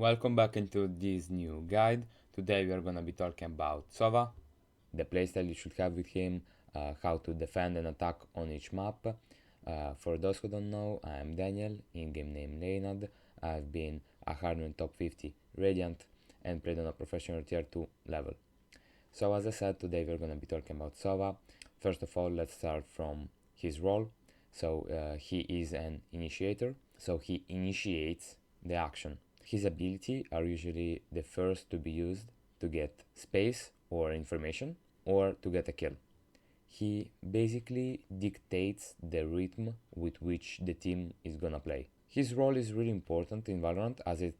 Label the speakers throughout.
Speaker 1: Welcome back into this new guide. Today we are gonna be talking about Sova, the playstyle you should have with him, how to defend and attack on each map. For those who don't know, I am Daniel, in-game name Leonard. I've been a hardware in top 50 Radiant and played on a professional tier 2 level. So as I said, today we're gonna be talking about Sova. First of all, let's start from his role. So he is an initiator, so he initiates the action. His ability are usually the first to be used to get space or information or to get a kill. He basically dictates the rhythm with which the team is gonna play. His role is really important in Valorant as it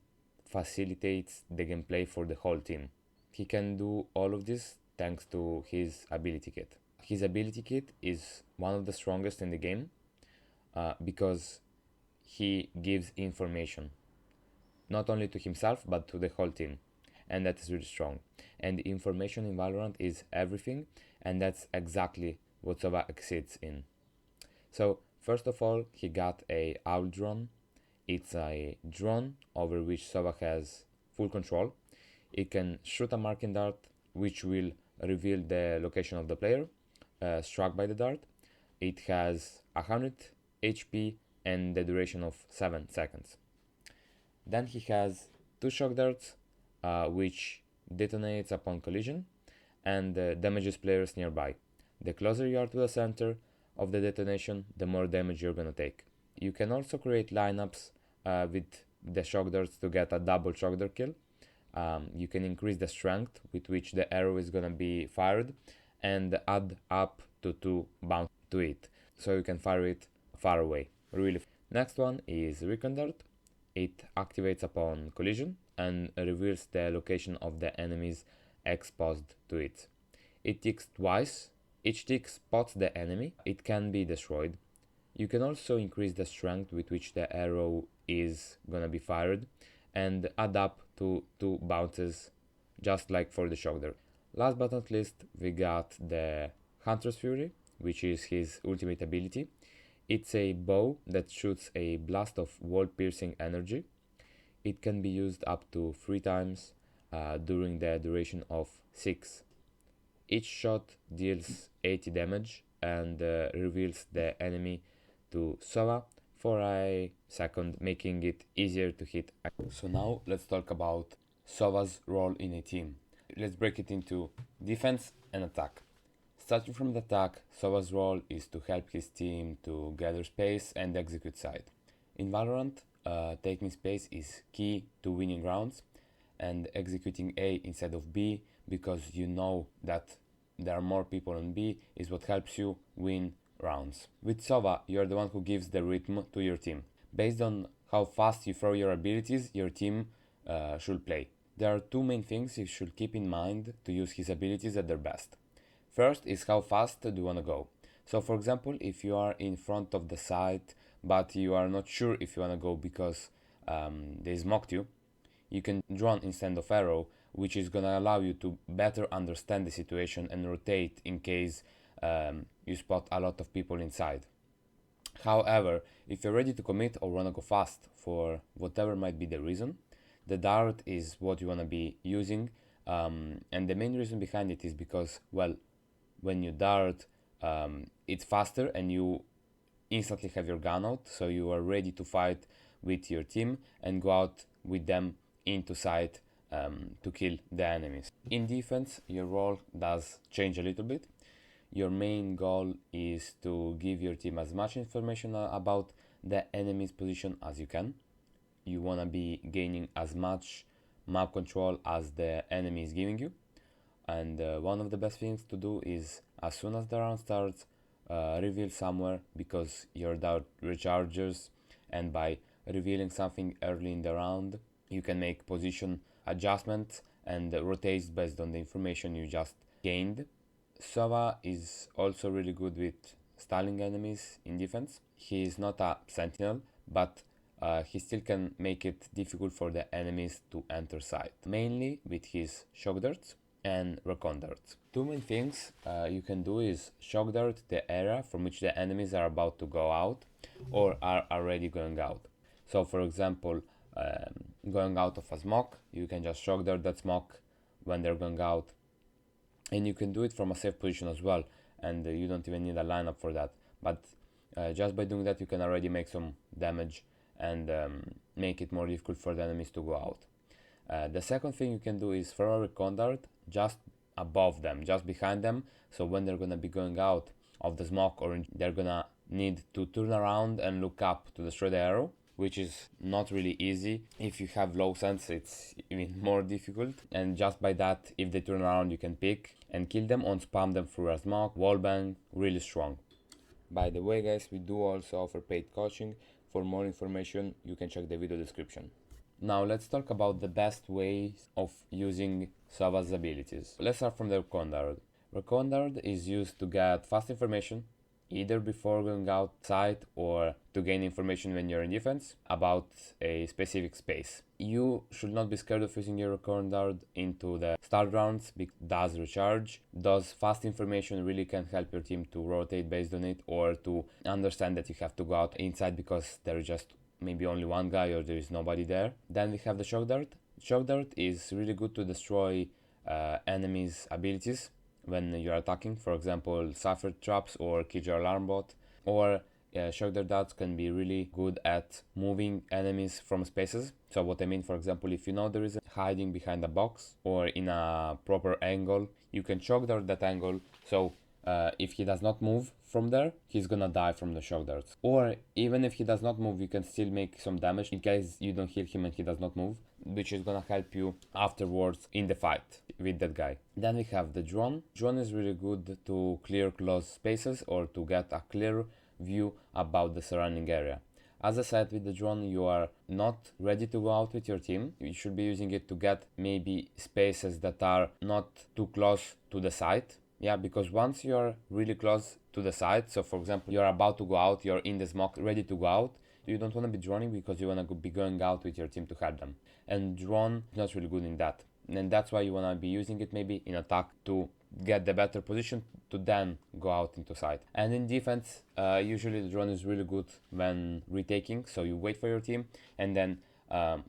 Speaker 1: facilitates the gameplay for the whole team. He can do all of this thanks to his ability kit. His ability kit is one of the strongest in the game because he gives information not only to himself but to the whole team, and that is really strong. And information in Valorant is everything, and that's exactly what Sova exceeds in. So first of all, he got a owl drone. It's a drone over which Sova has full control. It can shoot a marking dart which will reveal the location of the player struck by the dart. It has 100 HP and the duration of 7 seconds. Then he has two shock darts, which detonates upon collision and damages players nearby. The closer you are to the center of the detonation, the more damage you're gonna take. You can also create lineups with the shock darts to get a double shock dart kill. You can increase the strength with which the arrow is gonna be fired and add up to 2 bounce to it, so you can fire it far away. Really. Next one is recon dart. It activates upon collision and reveals the location of the enemies exposed to it. It ticks twice. Each tick spots the enemy. It can be destroyed. You can also increase the strength with which the arrow is gonna be fired and add up to 2 bounces, just like for the shock dart. Last but not least, we got the Hunter's Fury, which is his ultimate ability. It's a bow that shoots a blast of wall-piercing energy. It can be used up to 3 times during the duration of 6. Each shot deals 80 damage and reveals the enemy to Sova for a second, making it easier to hit. So now let's talk about Sova's role in a team. Let's break it into defense and attack. Starting from the attack, Sova's role is to help his team to gather space and execute side. In Valorant, taking space is key to winning rounds and executing A instead of B, because you know that there are more people on B, is what helps you win rounds. With Sova, you are the one who gives the rhythm to your team. Based on how fast you throw your abilities, your team should play. There are 2 main things you should keep in mind to use his abilities at their best. First is how fast do you want to go. So for example, if you are in front of the site but you are not sure if you want to go because they smoked you, you can drone instead of arrow, which is going to allow you to better understand the situation and rotate in case you spot a lot of people inside. However, if you're ready to commit or want to go fast for whatever might be the reason, the dart is what you want to be using, and the main reason behind it is because, well, when you dart, it's faster and you instantly have your gun out, so you are ready to fight with your team and go out with them into sight to kill the enemies. In defense, your role does change a little bit. Your main goal is to give your team as much information about the enemy's position as you can. You want to be gaining as much map control as the enemy is giving you. And one of the best things to do is, as soon as the round starts, reveal somewhere, because your dart recharges, and by revealing something early in the round, you can make position adjustments and rotate based on the information you just gained. Sova is also really good with stalling enemies in defense. He is not a sentinel, but he still can make it difficult for the enemies to enter sight, mainly with his shock darts and recon darts. 2 main things you can do is shock dart the area from which the enemies are about to go out or are already going out. So for example, going out of a smoke, you can just shock that smoke when they're going out, and you can do it from a safe position as well, and you don't even need a lineup for that. But just by doing that, you can already make some damage and make it more difficult for the enemies to go out. The second thing you can do is throw a recon dart just above them, just behind them, so when they're gonna be going out of the smoke, or they're gonna need to turn around and look up to destroy the arrow, which is not really easy. If you have low sense, it's even more difficult, and just by that, if they turn around, you can pick and kill them or spam them through a smoke, wallbang, really strong. By the way guys, we do also offer paid coaching. For more information, you can check the video description. Now let's talk about the best ways of using Sova's abilities. Let's start from the recon dart. Recon dart is used to get fast information, either before going outside or to gain information when you're in defense about a specific space. You should not be scared of using your recon dart into the start rounds because it does recharge. Those fast information really can help your team to rotate based on it, or to understand that you have to go out inside because there is just maybe only one guy or there is nobody there. Then we have the shock dart. Shock dart is really good to destroy enemies' abilities when you're attacking, for example Cypher traps or kill your alarm bot. Or shock darts can be really good at moving enemies from spaces. So what I mean, for example, if you know there is a hiding behind a box or in a proper angle, you can shock dart that angle, so if he does not move from there, he's gonna die from the shock darts. Or even if he does not move, you can still make some damage in case you don't heal him and he does not move, which is gonna help you afterwards in the fight with that guy. Then we have the drone. Drone is really good to clear closed spaces or to get a clear view about the surrounding area. As I said, with the drone, you are not ready to go out with your team. You should be using it to get maybe spaces that are not too close to the site. Yeah, because once you're really close to the site, so for example, you're about to go out, you're in the smoke, ready to go out, you don't want to be droning because you want to be going out with your team to help them. And drone is not really good in that. And that's why you want to be using it maybe in attack to get the better position to then go out into site. And in defense, usually the drone is really good when retaking, so you wait for your team and then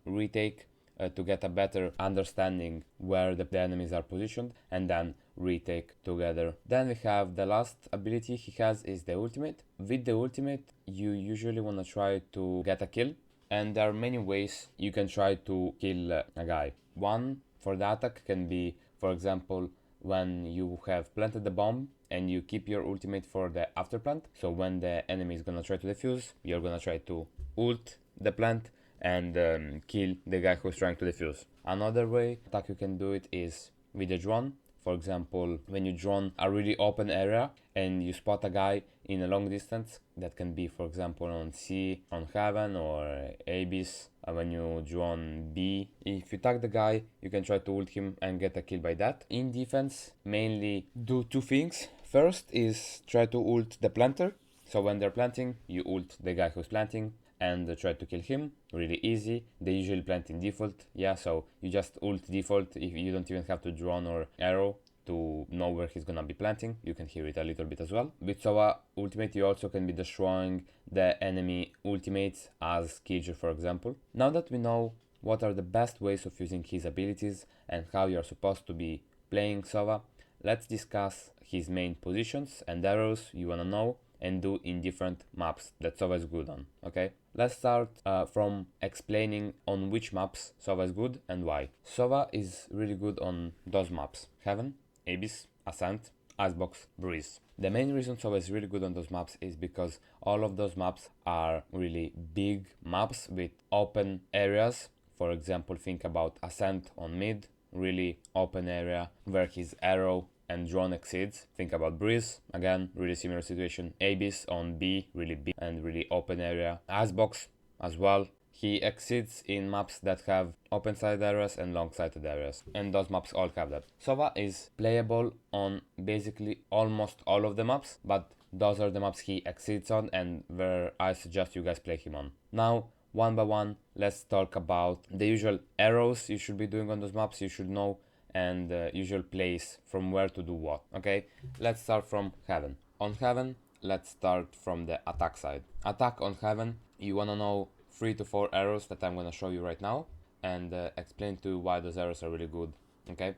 Speaker 1: retake to get a better understanding where the enemies are positioned, and then retake together. Then we have the last ability he has is the ultimate. With the ultimate, you usually want to try to get a kill, and there are many ways you can try to kill a guy. One for the attack can be, for example, when you have planted the bomb and you keep your ultimate for the after plant. So when the enemy is gonna try to defuse, you're gonna try to ult the plant and kill the guy who's trying to defuse. Another way attack you can do it is with a drone. For example, when you drone a really open area and you spot a guy in a long distance, that can be, for example, on C, on Heaven, or Abyss. When you drone B, if you tag the guy, you can try to ult him and get a kill by that. In defense, mainly do two things. First is try to ult the planter. So when they're planting, you ult the guy who's planting and try to kill him. Really easy. They usually plant in default. Yeah, so you just ult default. If you don't even have to drone or arrow to know where he's gonna be planting, you can hear it a little bit as well. With Sova ultimate, you also can be destroying the enemy ultimates as Killjoy, for example. Now that we know what are the best ways of using his abilities and how you're supposed to be playing Sova, let's discuss his main positions and arrows you wanna know and do in different maps that Sova is good on, okay? Let's start from explaining on which maps Sova is good and why. Sova is really good on those maps: Heaven, Abyss, Ascent, IceBox, Breeze. The main reason Sova is really good on those maps is because all of those maps are really big maps with open areas. For example, think about Ascent on mid, really open area where his arrow and drone exceeds. Think about Breeze, again, really similar situation. Abyss on B, really big and really open area. IceBox as well. He exceeds in maps that have open sided areas and long sided areas, and those maps all have that. Sova is playable on basically almost all of the maps, but those are the maps he exceeds on and where I suggest you guys play him on. Now, one by one, let's talk about the usual arrows you should be doing on those maps, you should know, and the usual place from where to do what. Okay, let's start from Heaven. On Heaven, let's start from the attack side. Attack on Heaven, you wanna know 3 to 4 arrows that I'm gonna show you right now and explain to you why those arrows are really good. Okay,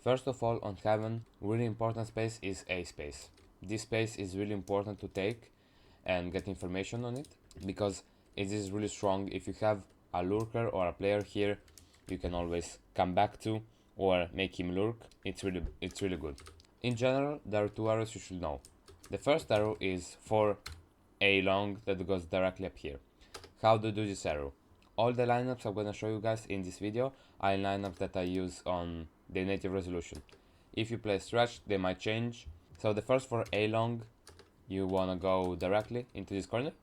Speaker 1: first of all, on heaven, really important space is A space. This space is really important to take and get information on it because it is really strong. If you have a lurker or a player here, you can always come back to or make him lurk. It's really good. In general, there are 2 arrows you should know. The first arrow is for A long that goes directly up here. How to do this arrow? All the lineups I'm gonna show you guys in this video are lineups that I use on the native resolution. If you play stretch, they might change. So the first for A long, you wanna go directly into this corner,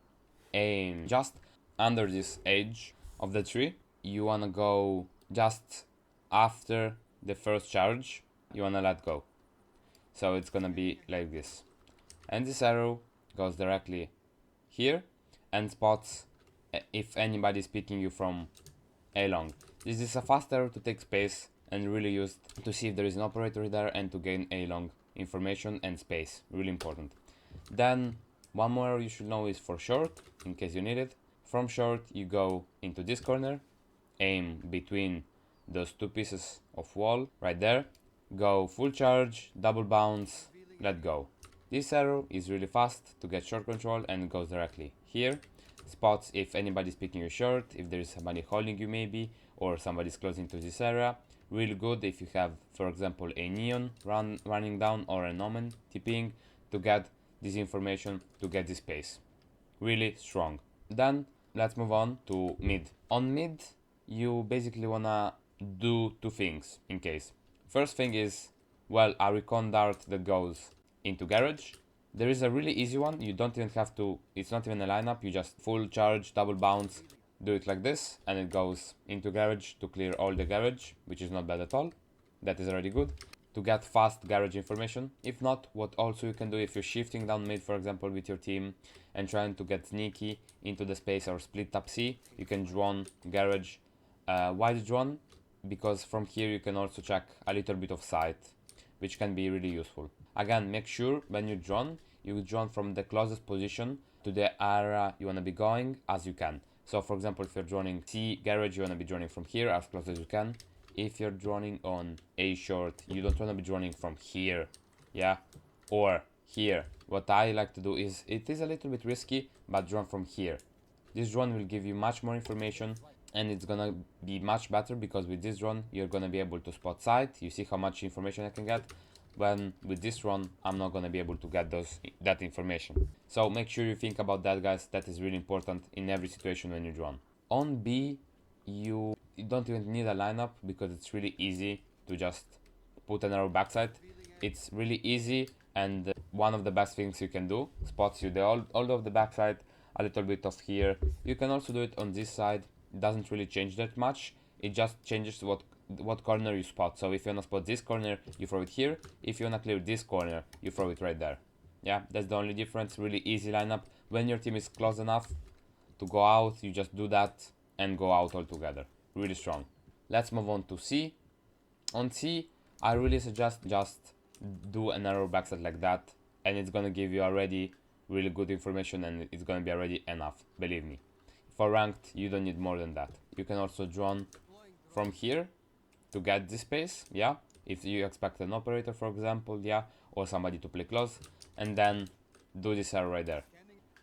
Speaker 1: aim just under this edge of the tree. You wanna go just after the first charge. You wanna let go. So it's gonna be like this. And this arrow goes directly here and spots if anybody is picking you from A long. This is a fast arrow to take space and really used to see if there is an operator there and to gain A long information and space. Really important. Then one more arrow you should know is for short, in case you need it. From short you go into this corner, aim between those 2 pieces of wall right there, go full charge, double bounce, let go. This arrow is really fast to get short control and goes directly here. Spots if anybody's picking you short, if there is somebody holding you maybe, or somebody's closing to this area. Really good if you have, for example, a neon running down or an omen TPing to get this information, to get this space. Really strong. Then let's move on to mid. On mid, you basically wanna do 2 things in case. First thing is, well, a recon dart that goes into garage. There is a really easy one. You don't even have to, it's not even a lineup, you just full charge, double bounce, do it like this, and it goes into garage to clear all the garage, which is not bad at all. That is already good to get fast garage information. If not, what also you can do if you're shifting down mid, for example, with your team and trying to get sneaky into the space or split up C, you can drone garage. Why the drone? Because from here you can also check a little bit of sight, which can be really useful. Again, make sure when you drone from the closest position to the area you want to be going as you can. So for example, if you're droning C garage, you want to be droning from here as close as you can. If you're droning on A short, you don't want to be droning from here, yeah, or here. What I like to do is, it is a little bit risky, but drone from here. This drone will give you much more information and it's gonna be much better because with this drone you're gonna be able to spot sight. You see how much information I can get. When with this run, I'm not gonna be able to get that information. So make sure you think about that, guys. That is really important in every situation when you drone. On B, you don't even need a lineup because it's really easy to just put an arrow backside. It's really easy and one of the best things you can do. Spots you all of the backside, a little bit of here. You can also do it on this side. It doesn't really change that much. It just changes what corner you spot. So if you wanna spot this corner, you throw it here. If you wanna clear this corner, you throw it right there. Yeah, that's the only difference. Really easy lineup. When your team is close enough to go out, you just do that and go out altogether. Really strong. Let's move on to C. On C, I really suggest just do an arrow backside like that, and it's gonna give you already really good information, and it's gonna be already enough, believe me. For ranked, you don't need more than that. You can also drone from here to get this space, yeah, if you expect an operator, for example, yeah, or somebody to play close, and then do this arrow right there.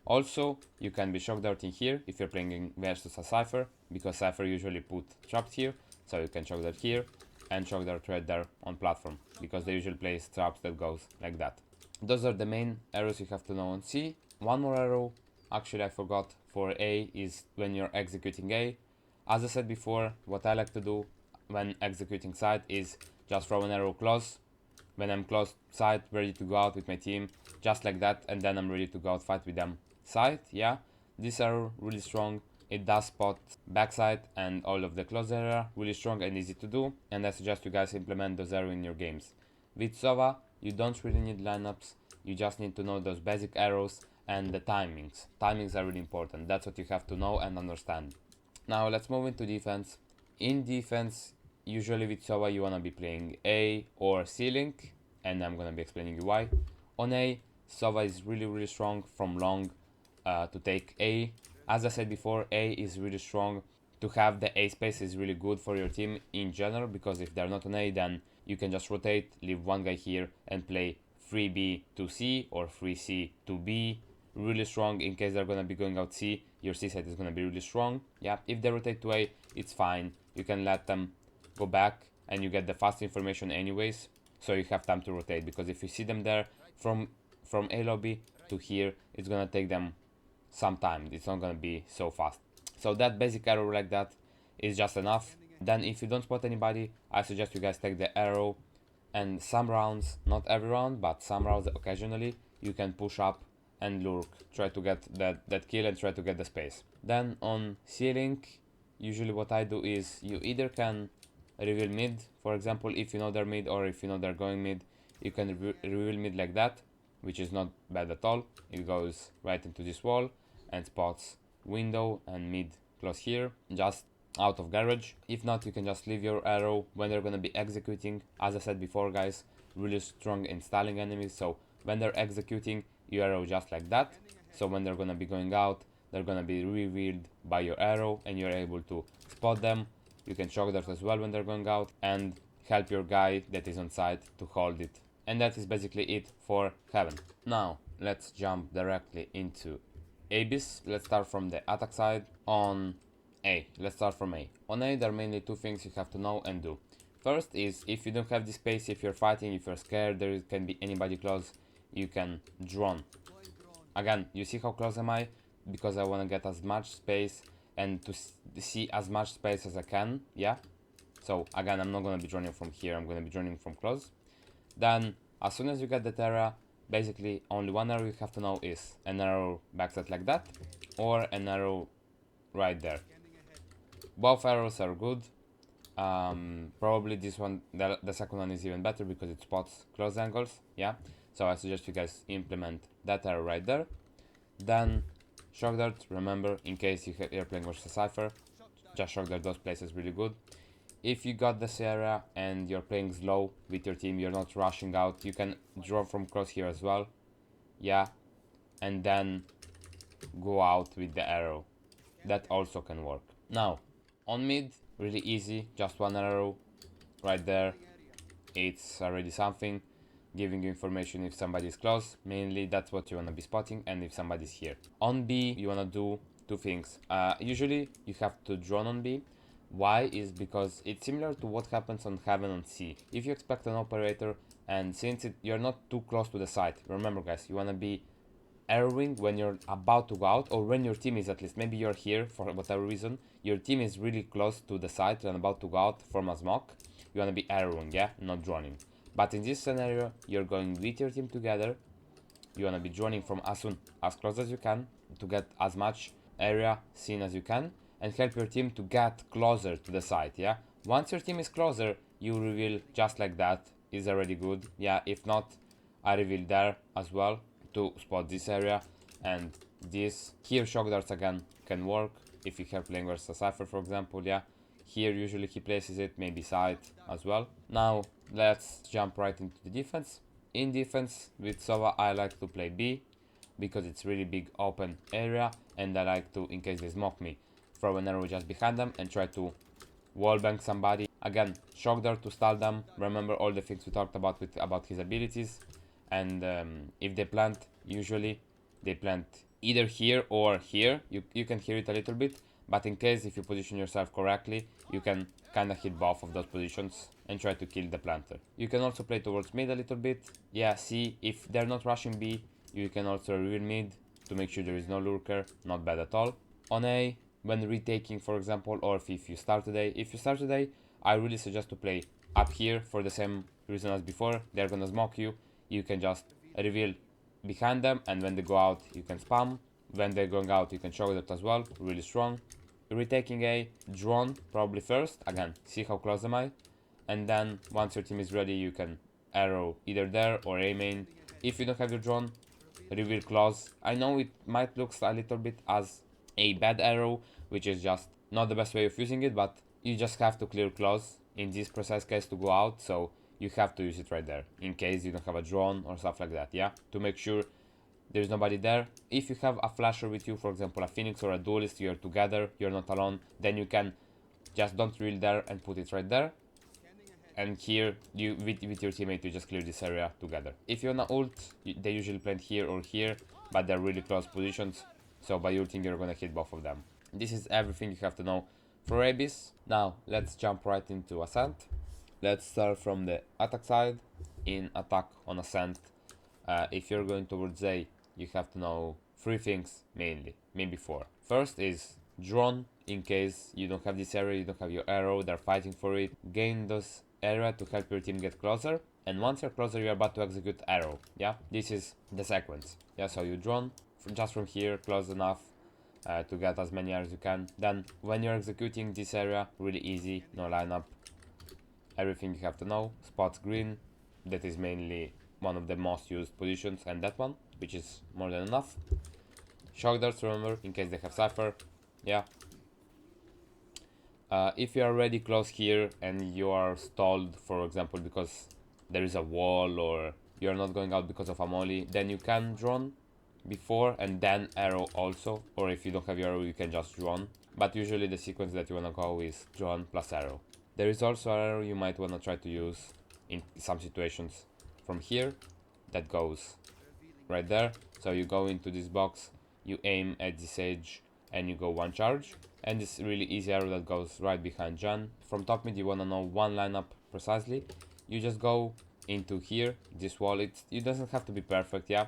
Speaker 1: Also, you can be shock darting here if you're playing versus a Cypher, because Cypher usually put traps here, so you can shock dart here and shock dart right there on platform, because they usually play traps that goes like that. Those are the main arrows you have to know on C. One more arrow, actually I forgot, for A is when you're executing A. As I said before, what I like to do when executing side is just throw an arrow close. When I'm close side, ready to go out with my team, just like that, and then I'm ready to go out fight with them side, yeah. This arrow really strong. It does spot backside and all of the close area, really strong and easy to do, and I suggest you guys implement those arrows in your games. With Sova, you don't really need lineups, you just need to know those basic arrows and the timings. Timings are really important, that's what you have to know and understand. Now let's move into defense. In defense, usually with Sova you wanna be playing A or C link, and I'm gonna be explaining you why. On A, Sova is really strong from long to take A As I said before, A is really strong. To have the A space is really good for your team in general, because if they're not on A, then you can just rotate, leave one guy here and play 3B to C or 3C to B. Really strong in case they're gonna be going out C. Your C side is gonna be really strong. Yeah, if they rotate to A, it's fine. You can let them go back and you get the fast information anyways, so you have time to rotate, because if you see them there from A lobby to here, it's gonna take them some time. It's not gonna be so fast. So that basic arrow like that is just enough. Then if you don't spot anybody, I suggest you guys take the arrow, and some rounds, not every round, but some rounds occasionally, you can push up and lurk, try to get that kill and try to get the space. Then on C-Link, usually what I do is you either can reveal mid, for example, if you know they're mid or if you know they're going mid, you can reveal mid like that, which is not bad at all. It goes right into this wall and spots window and mid close here, just out of garage. If not, you can just leave your arrow when they're gonna be executing. As I said before, guys, really strong in stalling enemies, so when they're executing, you arrow just like that, so when they're gonna be going out, they're gonna be revealed by your arrow and you're able to spot them. You can shock dart as well when they're going out and help your guy that is on site to hold it. And that is basically it for Heaven. Now let's jump directly into Abyss. Let's start from the attack side. On A, let's start from A. On A, there are mainly two things you have to know and do. First is, if you don't have the space, if you're fighting, if you're scared, there can be anybody close, you can drone. Again, you see how close am I? Because I want to get as much space and to see as much space as I can, yeah? So again, I'm not going to be droning from here, I'm going to be droning from close. Then, as soon as you get that area, basically only one arrow you have to know is an arrow backside like that, or an arrow right there. Both arrows are good. Probably this one, the second one is even better because it spots close angles, yeah? So I suggest you guys implement that arrow right there. Then shock dart, remember, in case you're playing versus Cypher, just shock dart those places really good. If you got this area and you're playing slow with your team, you're not rushing out, you can draw from cross here as well, yeah, and then go out with the arrow. That also can work. Now on mid, really easy, just one arrow right there. It's already something, giving you information if somebody is close. Mainly that's what you want to be spotting, and if somebody's here. On B, you want to do two things. Usually you have to drone on B. Why? Is because it's similar to what happens on Heaven on C. If you expect an operator, and since you're not too close to the site, remember guys, you want to be arrowing when you're about to go out, or when your team is, at least maybe you're here for whatever reason, your team is really close to the site and about to go out from a smoke, you want to be arrowing, yeah, not droning. But in this scenario, you're going with your team together, you want to be droning from as close as you can to get as much area seen as you can, and help your team to get closer to the site, yeah. Once your team is closer, you reveal just like that, is already good, yeah. If not, I reveal there as well to spot this area, and this here shock darts again can work if you have playing versus Cypher, for example, yeah. Here usually he places it, maybe side as well. Now let's jump right into the defense. In defense with Sova, I like to play B because it's really big open area, and I like to, in case they smoke me, throw an arrow just behind them and try to wallbang somebody. Again, shock dart to stall them. Remember all the things we talked about about his abilities. And if they plant, usually they plant either here or here. You can hear it a little bit, but in case if you position yourself correctly, you can kind of hit both of those positions and try to kill the planter. You can also play towards mid a little bit. Yeah, see, if they're not rushing B, you can also reveal mid to make sure there is no lurker. Not bad at all. On A, when retaking, for example, or if you start today, I really suggest to play up here for the same reason as before. They're gonna smoke you. You can just reveal behind them, and when they go out, you can spam. When they're going out, you can show that as well. Really strong. Retaking A, drone probably first. Again, see how close am I. And then once your team is ready, you can arrow either there or A main. If you don't have your drone, reveal close. I know it might look a little bit as a bad arrow, which is just not the best way of using it, but you just have to clear close in this precise case to go out, so you have to use it right there in case you don't have a drone or stuff like that, yeah, to make sure there's nobody there. If you have a flasher with you, for example a Phoenix or a duelist, you're together, you're not alone, then you can just don't reel there and put it right there. And here, you with your teammate, you just clear this area together. If you wanna ult, they usually plant here or here, but they're really close positions, so by ulting you're gonna hit both of them. This is everything you have to know for Abyss. Now, let's jump right into Ascent. Let's start from the attack side. In attack on Ascent, if you're going towards A, you have to know 3 things mainly, maybe 4. First is drone, in case you don't have this area, you don't have your arrow, they're fighting for it. Gain those area to help your team get closer, and once you're closer you're about to execute arrow. Yeah, this is the sequence. Yeah, so you drone just from here close enough to get as many arrows you can. Then when you're executing this area, really easy, no lineup, everything you have to know. Spots green, that is mainly one of the most used positions, and that one, which is more than enough. Shock darts, remember, in case they have Cypher. Yeah. If you are already close here and you are stalled, for example, because there is a wall or you're not going out because of a molly, then you can drone before and then arrow also, or if you don't have your arrow you can just drone, but usually the sequence that you want to go is drone plus arrow. There is also an arrow you might want to try to use in some situations from here, that goes right there. So you go into this box, you aim at this edge and you go one charge, and this really easy arrow that goes right behind John. From top mid you want to know one lineup precisely, you just go into here, this wall. It doesn't have to be perfect, yeah,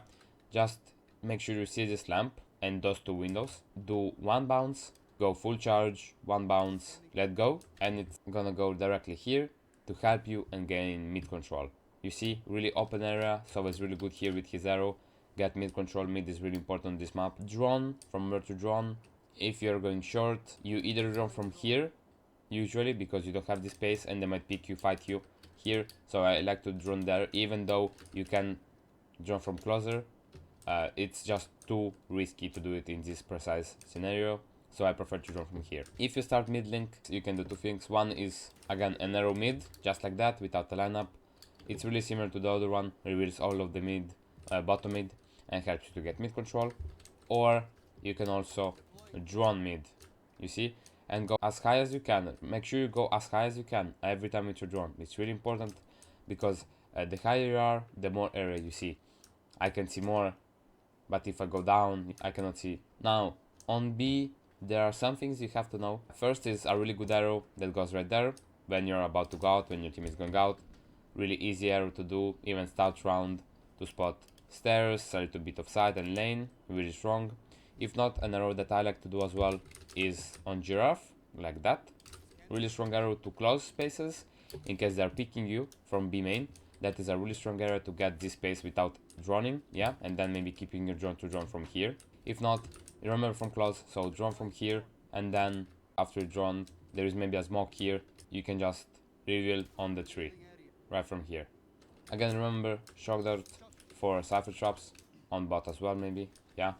Speaker 1: just make sure you see this lamp and those 2 windows. Do 1 bounce, go full charge, 1 bounce, let go, and it's gonna go directly here to help you and gain mid control. You see, really open area, so it's really good here with his arrow. Get mid control, mid is really important on this map. Drone, from where to drone. If you're going short, you either drone from here, usually, because you don't have the space and they might pick you, fight you here. So I like to drone there, even though you can drone from closer. It's just too risky to do it in this precise scenario, so I prefer to drone from here. If you start mid link, you can do 2 things. One is, again, an arrow mid, just like that, without the lineup. It's really similar to the other one, reveals all of the mid, bottom mid, and helps you to get mid control. Or you can also drone mid, you see, and go as high as you can. Make sure you go as high as you can every time with your drone. It's really important, because the higher you are, the more area you see. I can see more, but if I go down, I cannot see. Now, on B, there are some things you have to know. First is a really good arrow that goes right there when you're about to go out, when your team is going out. Really easy arrow to do, even start round to spot stairs, a little bit of side and lane, really strong. If not, an arrow that I like to do as well is on giraffe, like that. Really strong arrow to close spaces, in case they're picking you from B main. That is a really strong area to get this space without droning, yeah, and then maybe keeping your drone to drone from here. If not, remember from close, so drone from here, and then after drone, there is maybe a smoke here, you can just reveal on the tree, right from here. Again, remember, shock dart for cypher traps, on bot as well maybe, yeah,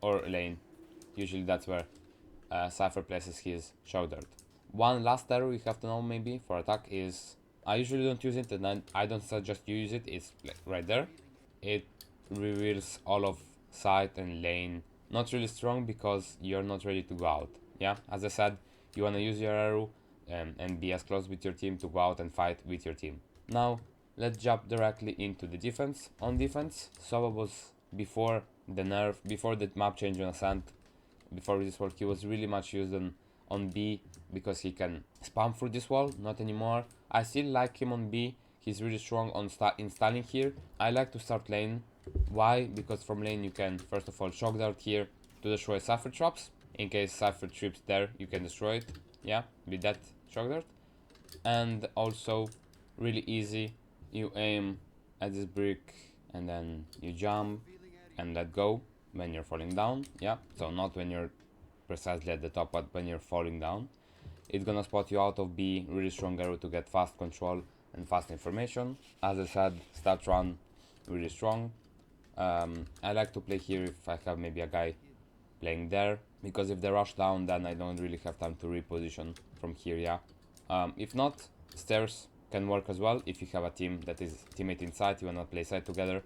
Speaker 1: or lane. Usually that's where cypher places his shock dart. One last arrow you have to know maybe for attack is, I usually don't use it, and I don't suggest you use it. It's right there. It reveals all of side and lane. Not really strong because you're not ready to go out. Yeah, as I said, you wanna use your arrow and be as close with your team to go out and fight with your team. Now, let's jump directly into the defense. On defense, Sova was before the nerf, before the map change on Ascent, before this wall, he was really much used on B because he can spam through this wall. Not anymore. I still like him on B. He's really strong on installing here. I like to start lane. Why? Because from lane you can first of all shock dart here to destroy cypher traps. In case cypher trips there, you can destroy it. Yeah, with that shock dart. And also really easy. You aim at this brick and then you jump and let go when you're falling down. Yeah, so not when you're precisely at the top, but when you're falling down. It's gonna spot you out of B, really strong arrow to get fast control and fast information. As I said, stat run, really strong. I like to play here if I have maybe a guy playing there, because if they rush down, then I don't really have time to reposition from here, yeah. If not, stairs can work as well if you have a team that is teammate inside, you wanna play side together.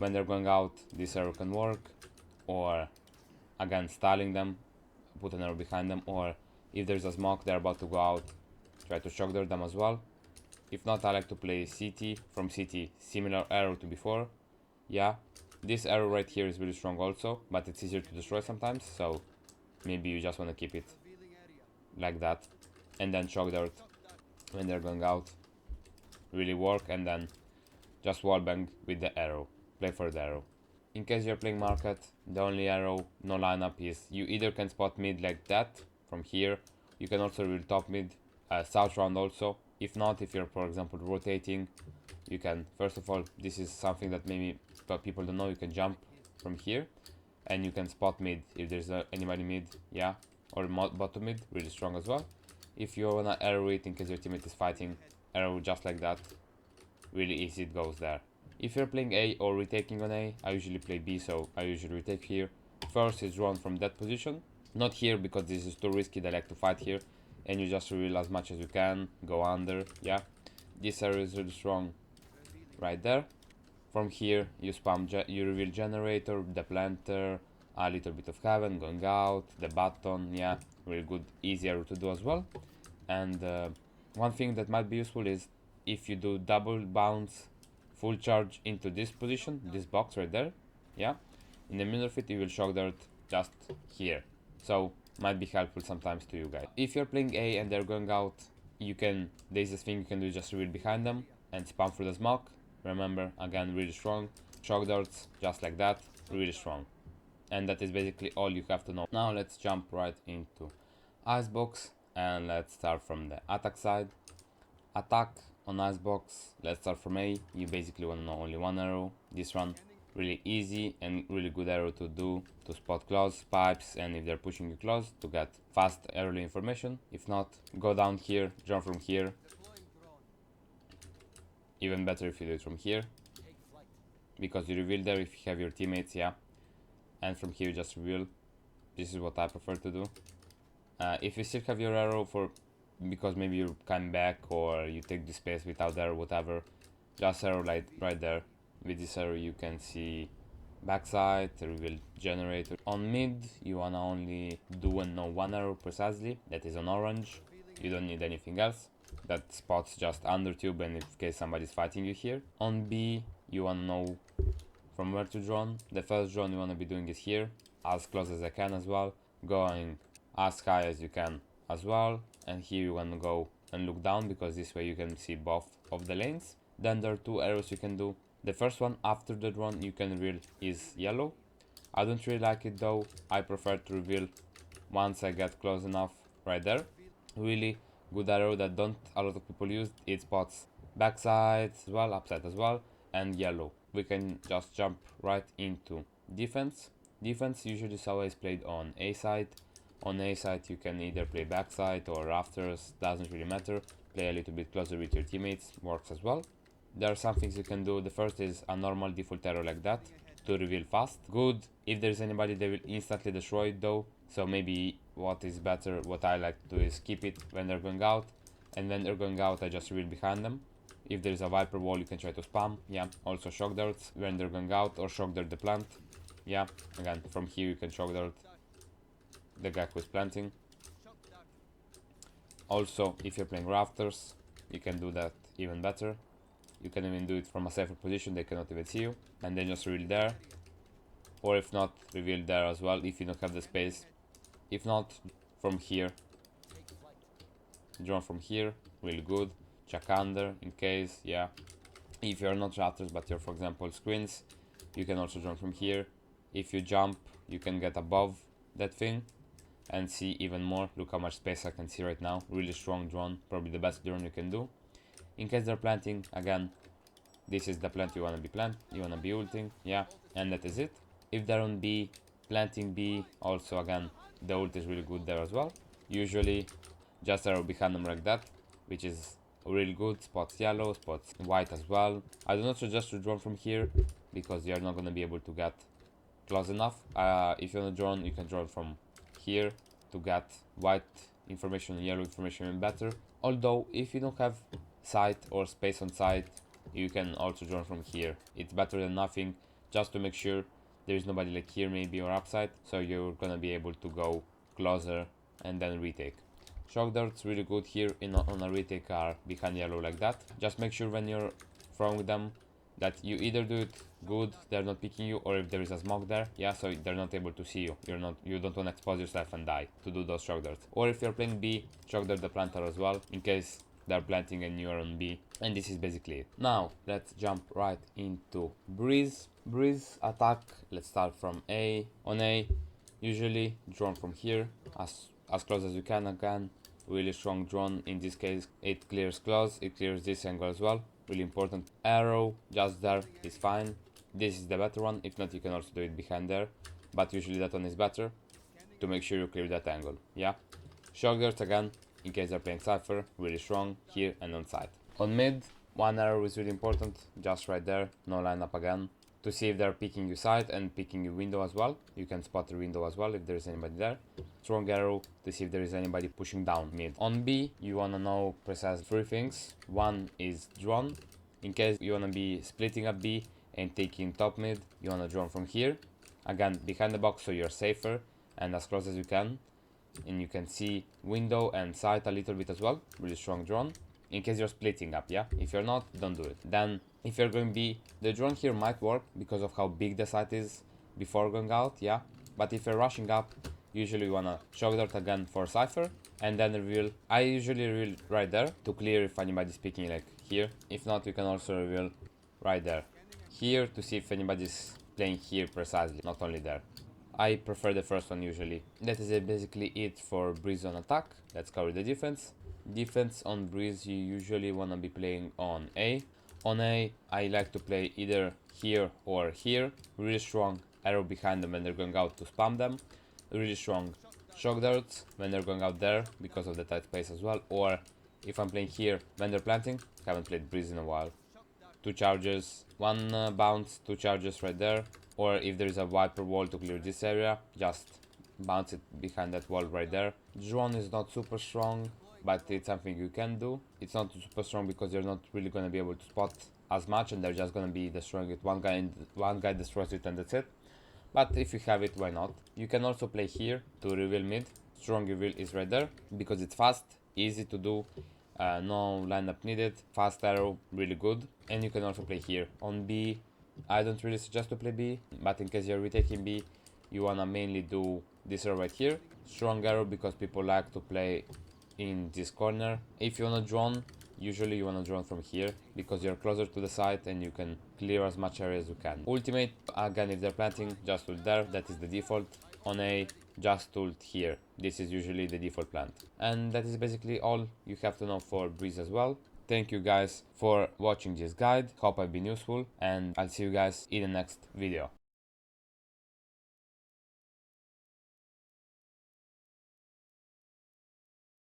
Speaker 1: when they're going out, this arrow can work, or again stalling them, put an arrow behind them, or if there's a smoke they're about to go out, try to shock dart them as well. If not, I like to play CT, from CT, similar arrow to before. Yeah, this arrow right here is really strong also, but it's easier to destroy sometimes, so maybe you just want to keep it like that. And then shock dart when they're going out, really work, and then just wallbang with the arrow, play for the arrow. In case you're playing market, the only arrow, no lineup, is you either can spot mid like that, from here, you can also reveal top mid, south round also. If not, if you're for example rotating, you can, first of all, this is something that maybe people don't know, you can jump from here, and you can spot mid if there's anybody mid, yeah, or bottom mid, really strong as well. If you wanna arrow it in case your teammate is fighting, arrow just like that, really easy, it goes there. If you're playing A or retaking on A, I usually play B, so I usually retake here. First is drawn from that position, not here because this is too risky, they like to fight here, and you just reveal as much as you can, go under, yeah. This arrow is really strong right there. From here you spam, you reveal generator, the planter, a little bit of heaven, going out, the button, yeah, really good, easy arrow to do as well. And one thing that might be useful is if you do double bounce full charge into this position, this box right there, yeah, in the middle of it you will shock dart just here, so might be helpful sometimes to you guys. If you're playing A and they're going out, you can, there's this thing you can do, just reveal behind them and spam through the smoke. Remember, again, really strong, shock darts just like that, really strong. And that is basically all you have to know. Now let's jump right into IceBox, and let's start from the attack side. Attack on IceBox, let's start from A. You basically want to know only one arrow. This one, really easy and really good arrow to do, to spot close pipes, and if they're pushing you close, to get fast early information. If not, go down here, jump from here. Even better if you do it from here, because you reveal there if you have your teammates, yeah. And from here you just reveal. This is what I prefer to do. If you still have your arrow for, because maybe you come back or you take the space without arrow, whatever, just arrow like right there. With this arrow you can see backside, reveal generator. On mid you wanna only do and know one arrow precisely, that is on orange. You don't need anything else. That spots just under tube and in case somebody's fighting you here. On B you wanna know from where to drone. The first drone you wanna be doing is here, as close as I can as well, going as high as you can as well, and here you wanna go and look down because this way you can see both of the lanes. Then there are two arrows you can do. The first one after the drone you can reveal is yellow. I don't really like it though, I prefer to reveal once I get close enough right there. Really good arrow that don't a lot of people use. It spots backside as well, upside as well, and yellow. We can just jump right into defense. Defense usually is always played on A side. On A side you can either play backside or rafters, doesn't really matter. Play a little bit closer with your teammates, works as well. There are some things you can do. The first is a normal default arrow like that to reveal fast. Good if there's anybody they will instantly destroy it though, so maybe what is better, what I like to do is keep it when they're going out, and when they're going out I just reveal behind them. If there's a viper wall you can try to spam, yeah. Also shock darts when they're going out, or shock dart the plant, yeah. Again, from here you can shock dart the guy who's planting. Also if you're playing rafters you can do that even better. You can even do it from a safer position, they cannot even see you, and then just reveal there, or if not, reveal there as well if you don't have the space. If not, from here, drone from here, really good. Check under in case, yeah. If you're not rafters but you're for example screens, you can also drone from here. If you jump you can get above that thing and see even more. Look how much space I can see right now. Really strong drone, probably the best drone you can do. In case they're planting, again, this is the plant you wanna be you wanna be ulting, yeah, and that is it. If they're on B, planting B, also again, the ult is really good there as well. Usually, just arrow behind them like that, which is really good. Spots yellow, spots white as well. I do not suggest to drone from here because you're not gonna be able to get close enough. If you wanna drone, you can drone from here to get white information and yellow information even better. Although, if you don't have sight or space on sight, you can also drone from here. It's better than nothing. just to make sure there is nobody like here maybe or upside, so you're gonna be able to go closer and then retake. Shock darts really good here on a retake are behind yellow like that. Just make sure when you're throwing them that you either do it good, they're not picking you, or if there is a smoke there, yeah, so they're not able to see you. You don't want to expose yourself and die to do those shock darts. Or if you're playing B, shock dart the planter as well, in case they're planting and you're on B. And this is basically it. Now let's jump right into Breeze. Breeze attack, let's start from A. On A, usually drone from here, as close as you can again. Really strong drone, in this case it clears close, it clears this angle as well, really important. Arrow just there is fine, this is the better one, if not you can also do it behind there, but usually that one is better to make sure you clear that angle, yeah. Shock darts again, in case they're playing Cypher, really strong here and on side. On mid, one arrow is really important, just right there, no lineup again, to see if they're picking you side and picking you window as well. You can spot the window as well if there is anybody there. Strong arrow to see if there is anybody pushing down mid. On B, you wanna know precisely 3 things. One is drone. In case you wanna be splitting up B and taking top mid, you wanna drone from here. Again, behind the box so you're safer and as close as you can. And you can see window and side a little bit as well. Really strong drone. In case you're splitting up, yeah? If you're not, don't do it. Then, if you're going B, the drone here might work because of how big the site is before going out, yeah? But if you're rushing up, usually you wanna shock dart again for Cypher, and then reveal. I usually reveal right there to clear if anybody's picking like here. If not, you can also reveal right there. Here to see if anybody's playing here precisely, not only there. I prefer the first one usually. That is basically it for Breeze on attack. Let's cover the defense. Defense on Breeze, you usually wanna be playing on A. On A, I like to play either here or here. Really strong arrow behind them when they're going out to spam them. Really strong shock darts when they're going out there because of the tight space as well. Or if I'm playing here when they're planting, haven't played Breeze in a while. 2 charges, 1 bounce, 2 charges right there. Or if there is a wiper wall to clear this area, just bounce it behind that wall right there. Drone is not super strong, but it's something you can do. It's not super strong because you're not really going to be able to spot as much and they're just going to be destroying it. One guy destroys it and that's it. But if you have it, why not? You can also play here to reveal mid. Strong reveal is right there because it's fast, easy to do, no lineup needed, fast arrow, really good. And you can also play here. On B, I don't really suggest to play B, but in case you're retaking B, you wanna mainly do this arrow right here. Strong arrow because people like to play in this corner. If you wanna drone, usually you wanna drone from here because you're closer to the site and you can clear as much area as you can. Ultimate, again, if they're planting, just ult there, that is the default. On A, just ult here. This is usually the default plant. And that is basically all you have to know for Breeze as well. Thank you guys for watching this guide. Hope I've been useful and I'll see you guys in the next video.